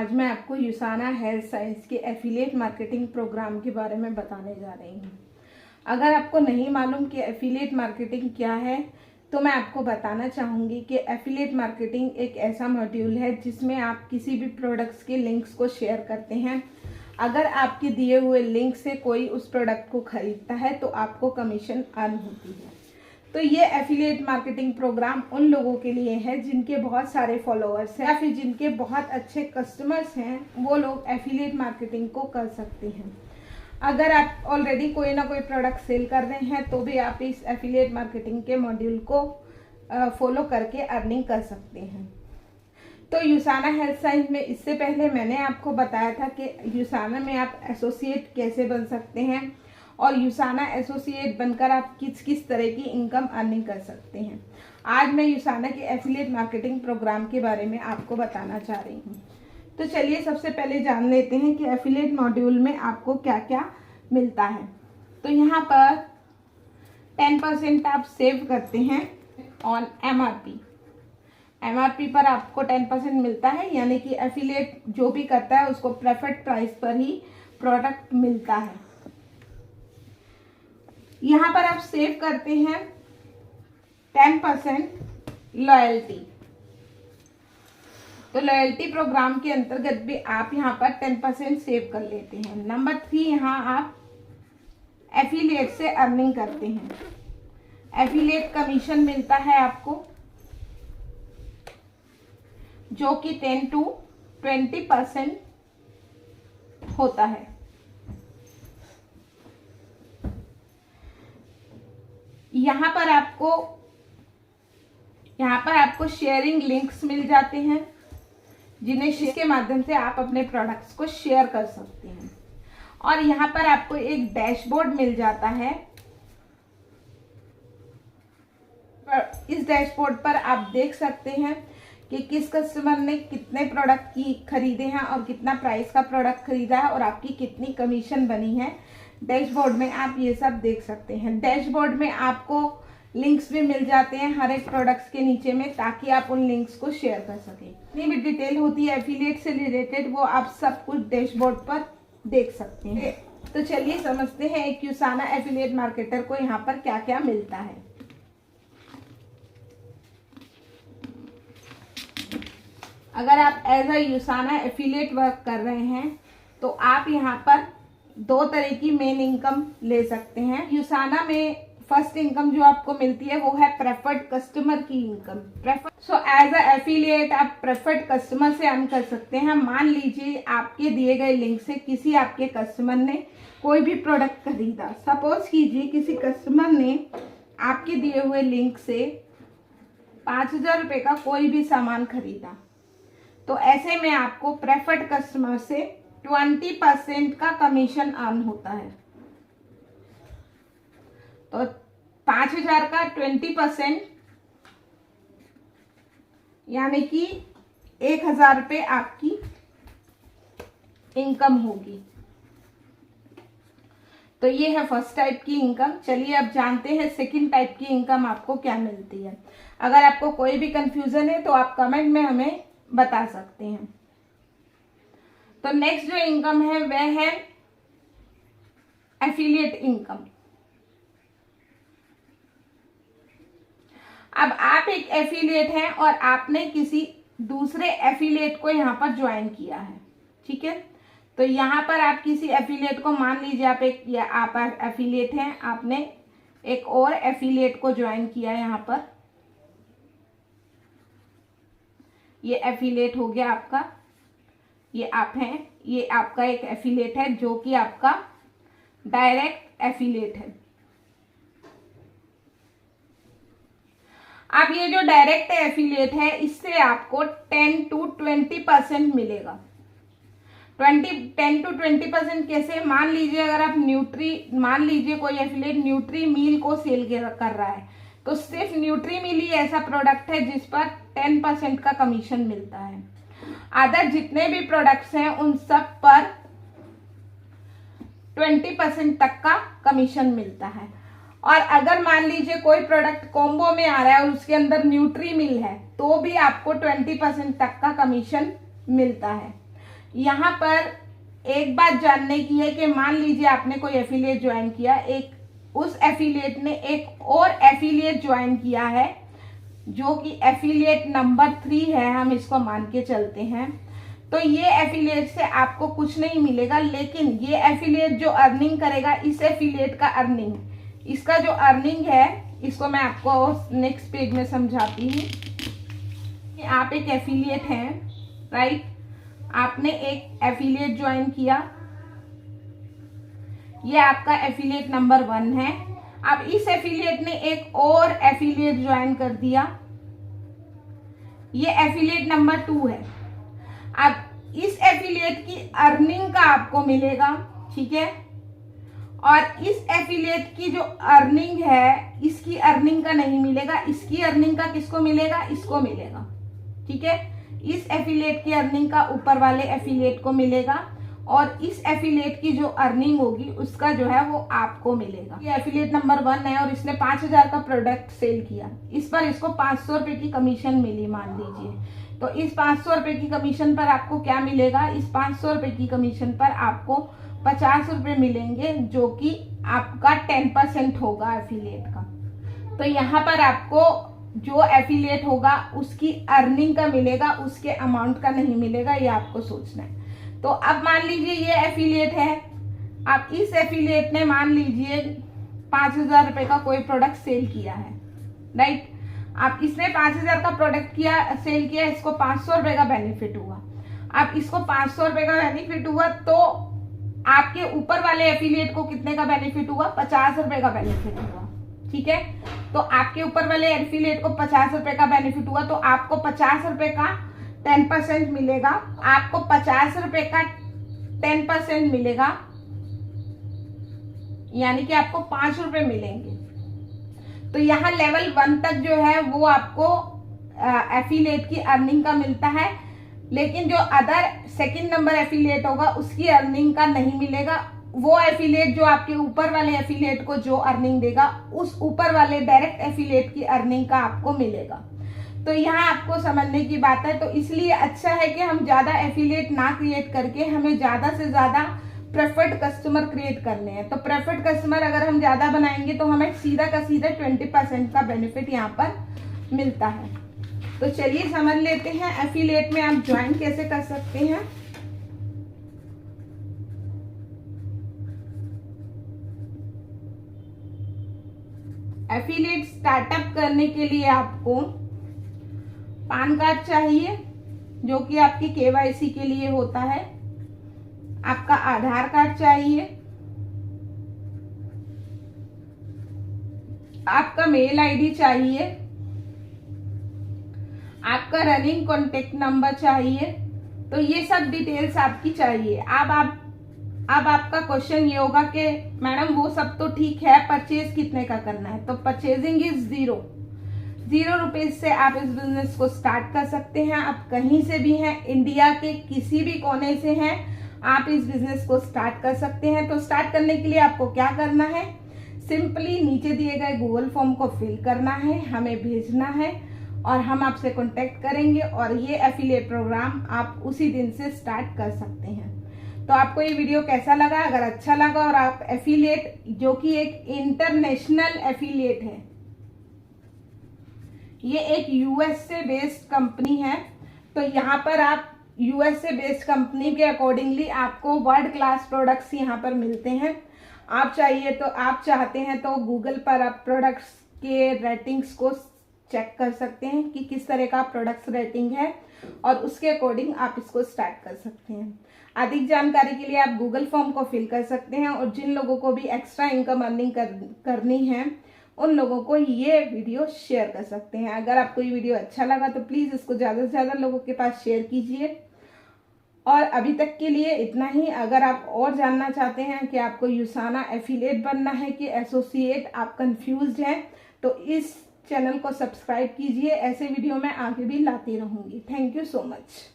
आज मैं आपको यूसाना हेल्थ साइंस के एफिलिएट मार्केटिंग प्रोग्राम के बारे में बताने जा रही हूँ। अगर आपको नहीं मालूम कि एफिलिएट मार्केटिंग क्या है तो मैं आपको बताना चाहूँगी कि एफिलिएट मार्केटिंग एक ऐसा मॉड्यूल है जिसमें आप किसी भी प्रोडक्ट्स के लिंक्स को शेयर करते हैं। अगर आपके दिए हुए लिंक से कोई उस प्रोडक्ट को खरीदता है तो आपको कमीशन अर्न होती है। तो ये एफिलिएट मार्केटिंग प्रोग्राम उन लोगों के लिए है जिनके बहुत सारे फॉलोअर्स हैं या फिर जिनके बहुत अच्छे कस्टमर्स हैं, वो लोग एफिलिएट मार्केटिंग को कर सकते हैं। अगर आप ऑलरेडी कोई ना कोई प्रोडक्ट सेल कर रहे हैं तो भी आप इस एफिलिएट मार्केटिंग के मॉड्यूल को फॉलो करके अर्निंग कर सकते हैं। तो यूसाना हेल्थ साइंस में इससे पहले मैंने आपको बताया था कि यूसाना में आप एसोसिएट कैसे बन सकते हैं और यूसाना एसोसिएट बनकर आप किस किस तरह की इनकम अर्निंग कर सकते हैं। आज मैं यूसाना के एफिलिएट मार्केटिंग प्रोग्राम के बारे में आपको बताना चाह रही हूँ। तो चलिए सबसे पहले जान लेते हैं कि एफिलिएट मॉड्यूल में आपको क्या क्या मिलता है। तो यहाँ पर 10% आप सेव करते हैं ऑन एमआरपी पर आपको 10% मिलता है, यानी कि एफिलिएट जो भी करता है उसको प्रेफर्ड प्राइस पर ही प्रोडक्ट मिलता है। यहाँ पर आप सेव करते हैं 10% लॉयल्टी। तो लॉयल्टी प्रोग्राम के अंतर्गत भी आप यहाँ पर 10% सेव कर लेते हैं। नंबर 3, यहाँ आप एफिलिएट से अर्निंग करते हैं। एफिलिएट कमीशन मिलता है आपको जो कि 10 to 20% होता है। यहाँ पर आपको शेयरिंग लिंक्स मिल जाते हैं जिन्हें शेयर के माध्यम से आप अपने प्रोडक्ट्स को शेयर कर सकते हैं। और यहाँ पर आपको एक डैशबोर्ड मिल जाता है। इस डैशबोर्ड पर आप देख सकते हैं कि किस कस्टमर ने कितने प्रोडक्ट खरीदे हैं और कितना प्राइस का प्रोडक्ट खरीदा है और आपकी कितनी कमीशन बनी है। डैशबोर्ड में आप ये सब देख सकते हैं। डैशबोर्ड में आपको लिंक्स भी मिल जाते हैं हर एक प्रोडक्ट्स के नीचे में, ताकि आप उन लिंक्स को शेयर कर सकें। जितनी भी डिटेल होती है एफिलिएट से रिलेटेड वो आप सब कुछ डैशबोर्ड पर देख सकते हैं। तो चलिए समझते हैं एक यूसाना एफिलिएट मार्केटर को यहाँ पर क्या क्या मिलता है। अगर आप as a Usana affiliate work कर रहे हैं तो आप यहाँ पर 2 तरह की मेन इनकम ले सकते हैं। यूसाना में फर्स्ट इनकम जो आपको मिलती है वो है प्रेफर्ड कस्टमर की इनकम। सो एज अ एफिलिएट आप प्रेफर्ड कस्टमर से अर्न कर सकते हैं। मान लीजिए आपके दिए गए लिंक से किसी आपके कस्टमर ने कोई भी प्रोडक्ट खरीदा। सपोज कीजिए किसी कस्टमर ने आपके दिए हुए लिंक से 5000 रुपये का कोई भी सामान खरीदा, तो ऐसे में आपको प्रेफर्ड कस्टमर से 20% का कमीशन अर्न होता है। तो 5000 का 20% यानी कि 1000 रुपये आपकी इनकम होगी। तो ये है फर्स्ट टाइप की इनकम। चलिए अब जानते हैं सेकंड टाइप की इनकम आपको क्या मिलती है। अगर आपको कोई भी कंफ्यूजन है तो आप कमेंट में हमें बता सकते हैं। तो नेक्स्ट जो इनकम है वह है एफिलिएट इनकम। अब आप एक एफिलिएट हैं और आपने किसी दूसरे एफिलिएट को यहाँ पर ज्वाइन किया है, ठीक है। तो यहाँ पर आप किसी एफिलिएट को, मान लीजिए आप एफिलिएट हैं, आपने एक और एफिलिएट को ज्वाइन किया यहाँ पर। ये एफिलिएट हो गया आपका, ये आप हैं, ये आपका एक एफिलिएट है जो कि आपका डायरेक्ट एफिलिएट है। अब ये जो डायरेक्ट एफिलिएट है इससे आपको 10 to 20% मिलेगा। 10 to 20% कैसे? मान लीजिए अगर आप मान लीजिए कोई एफिलिएट न्यूट्री मील को सेल कर रहा है, तो सिर्फ न्यूट्री मील ही ऐसा प्रोडक्ट है जिस पर 10% का कमीशन मिलता है। अदर जितने भी प्रोडक्ट्स हैं उन सब पर 20% तक का कमीशन मिलता है। और अगर मान लीजिए कोई प्रोडक्ट कॉम्बो में आ रहा है और उसके अंदर न्यूट्री मिल है तो भी आपको 20% तक का कमीशन मिलता है। यहाँ पर एक बात जानने की है कि मान लीजिए आपने कोई एफिलिएट ज्वाइन किया, उस एफिलिएट ने एक और एफिलिएट ज्वाइन किया है जो कि एफिलिएट नंबर 3 है, हम इसको मान के चलते हैं। तो ये एफिलिएट से आपको कुछ नहीं मिलेगा, लेकिन ये एफिलिएट जो अर्निंग करेगा, इस एफिलिएट का अर्निंग, इसका जो अर्निंग है, इसको मैं आपको नेक्स्ट पेज में समझाती हूँ। आप एक एफिलिएट हैं, राइट, आपने एक एफिलिएट ज्वाइन किया, ये आपका एफिलिएट नंबर 1 है। अब इस एफिलिएट ने एक और एफिलिएट ज्वाइन कर दिया, ये एफिलिएट नंबर 2 है। अब इस एफिलिएट की अर्निंग का आपको मिलेगा, ठीक है, और इस एफिलिएट की जो अर्निंग है, इसकी अर्निंग का नहीं मिलेगा, इसकी अर्निंग का किसको मिलेगा, इसको मिलेगा, ठीक है। इस एफिलिएट की अर्निंग का ऊपर वाले एफिलिएट को मिलेगा, और इस एफिलिएट की जो अर्निंग होगी उसका जो है वो आपको मिलेगा। ये एफिलिएट नंबर 1 है और इसने 5000 का प्रोडक्ट सेल किया, इस पर इसको 500 रुपए की कमीशन मिली मान लीजिए। तो इस 500 रुपए की कमीशन पर आपको क्या मिलेगा, इस 500 रुपए की कमीशन पर आपको 50 रुपए मिलेंगे, जो कि आपका 10% होगा एफिलिएट का। तो यहाँ पर आपको जो एफिलिएट होगा उसकी अर्निंग का मिलेगा, उसके अमाउंट का नहीं मिलेगा, ये आपको सोचना है। तो अब मान लीजिए ये एफिलिएट है, अब इस एफिलिएट ने मान लीजिए 5000 रुपए का कोई प्रोडक्ट सेल किया है, राइट। अब इसने 5000 का प्रोडक्ट सेल किया, इसको 500 रुपए का बेनिफिट हुआ। अब इसको 500 रुपए का बेनिफिट हुआ, तो आपके ऊपर वाले एफिलिएट को कितने का बेनिफिट हुआ, 50 रुपए का बेनिफिट हुआ, ठीक है। तो आपके ऊपर वाले एफिलिएट को 50 रुपए का बेनिफिट हुआ, तो आपको 50 रुपए का 10% मिलेगा, आपको 50 रुपए का 10% मिलेगा, यानी कि आपको 5 रुपए मिलेंगे। तो यहाँ लेवल 1 तक जो है वो आपको एफिलिएट की अर्निंग का मिलता है, लेकिन जो अदर सेकंड नंबर एफिलिएट होगा उसकी अर्निंग का नहीं मिलेगा। वो एफिलिएट जो आपके ऊपर वाले एफिलिएट को जो अर्निंग देगा, उस ऊपर वाले डायरेक्ट एफिलिएट की अर्निंग का आपको मिलेगा। तो यहाँ आपको समझने की बात है। तो इसलिए अच्छा है कि हम ज़्यादा एफिलिएट ना क्रिएट करके हमें ज़्यादा से ज़्यादा प्रेफर्ड कस्टमर क्रिएट करने हैं। तो प्रेफर्ड कस्टमर अगर हम ज़्यादा बनाएंगे तो हमें सीधा का सीधा 20% का बेनिफिट यहाँ पर मिलता है। तो चलिए समझ लेते हैं एफिलिएट में आप ज्वाइन कैसे कर सकते हैं। एफिलिएट स्टार्टअप करने के लिए आपको पैन कार्ड चाहिए, जो कि आपकी केवाईसी के लिए होता है। आपका आधार कार्ड चाहिए, आपका मेल आईडी चाहिए, आपका रनिंग कॉन्टेक्ट नंबर चाहिए। तो ये सब डिटेल्स आपकी चाहिए। अब आपका क्वेश्चन ये होगा कि मैडम वो सब तो ठीक है, परचेज कितने का करना है। तो परचेजिंग इज 0 रुपीज से आप इस बिजनेस को स्टार्ट कर सकते हैं। आप कहीं से भी हैं, इंडिया के किसी भी कोने से हैं, आप इस बिजनेस को स्टार्ट कर सकते हैं। तो स्टार्ट करने के लिए आपको क्या करना है, सिंपली नीचे दिए गए गूगल फॉर्म को फिल करना है, हमें भेजना है और हम आपसे कांटेक्ट करेंगे और ये एफिलिएट प्रोग्राम आप उसी दिन से स्टार्ट कर सकते हैं। तो आपको ये वीडियो कैसा लगा? अगर अच्छा लगा और आप एफिलिएट, जो कि एक इंटरनेशनल एफिलिएट है, ये एक यूएस से बेस्ड कंपनी है, तो यहाँ पर आप यूएस से बेस्ड कंपनी के अकॉर्डिंगली आपको वर्ल्ड क्लास प्रोडक्ट्स यहाँ पर मिलते हैं। आप चाहते हैं तो गूगल पर आप प्रोडक्ट्स के रेटिंग्स को चेक कर सकते हैं कि किस तरह का प्रोडक्ट्स रेटिंग है और उसके अकॉर्डिंग आप इसको स्टार्ट कर सकते हैं। अधिक जानकारी के लिए आप गूगल फॉर्म को फिल कर सकते हैं और जिन लोगों को भी एक्स्ट्रा इनकम अर्निंग करनी है उन लोगों को ये वीडियो शेयर कर सकते हैं। अगर आपको ये वीडियो अच्छा लगा तो प्लीज़ इसको ज़्यादा से ज़्यादा लोगों के पास शेयर कीजिए। और अभी तक के लिए इतना ही। अगर आप और जानना चाहते हैं कि आपको यूसाना एफिलिएट बनना है कि एसोसिएट, आप कंफ्यूज्ड हैं, तो इस चैनल को सब्सक्राइब कीजिए। ऐसे वीडियो मैं आगे भी लाती रहूँगी। Thank you so much.